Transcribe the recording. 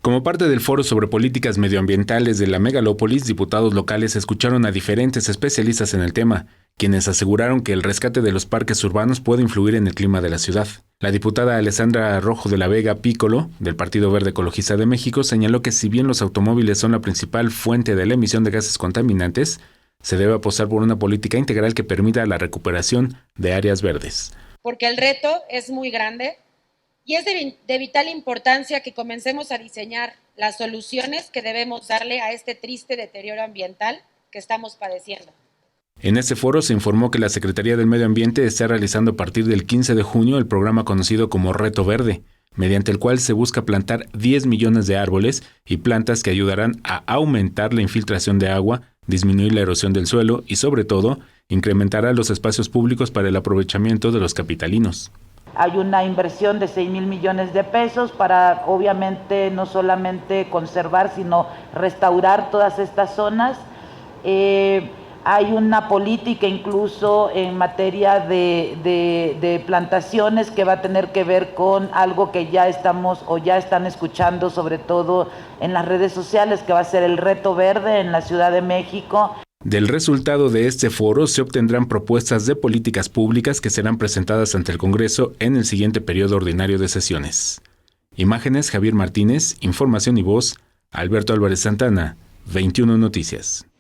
Como parte del foro sobre políticas medioambientales de la megalópolis, diputados locales escucharon a diferentes especialistas en el tema, quienes aseguraron que el rescate de los parques urbanos puede influir en el clima de la ciudad. La diputada Alessandra Rojo de la Vega Piccolo, del Partido Verde Ecologista de México, señaló que si bien los automóviles son la principal fuente de la emisión de gases contaminantes, se debe apostar por una política integral que permita la recuperación de áreas verdes. Porque el reto es muy grande. Y es de vital importancia que comencemos a diseñar las soluciones que debemos darle a este triste deterioro ambiental que estamos padeciendo. En este foro se informó que la Secretaría del Medio Ambiente está realizando a partir del 15 de junio el programa conocido como Reto Verde, mediante el cual se busca plantar 10 millones de árboles y plantas que ayudarán a aumentar la infiltración de agua, disminuir la erosión del suelo y, sobre todo, incrementará los espacios públicos para el aprovechamiento de los capitalinos. Hay una inversión de 6,000 millones de pesos para, obviamente, no solamente conservar, sino restaurar todas estas zonas. Hay una política incluso en materia de plantaciones que va a tener que ver con algo que ya estamos o ya están escuchando, sobre todo en las redes sociales, que va a ser el Reto Verde en la Ciudad de México. Del resultado de este foro se obtendrán propuestas de políticas públicas que serán presentadas ante el Congreso en el siguiente periodo ordinario de sesiones. Imágenes: Javier Martínez, información y voz: Alberto Álvarez Santana, 21 Noticias.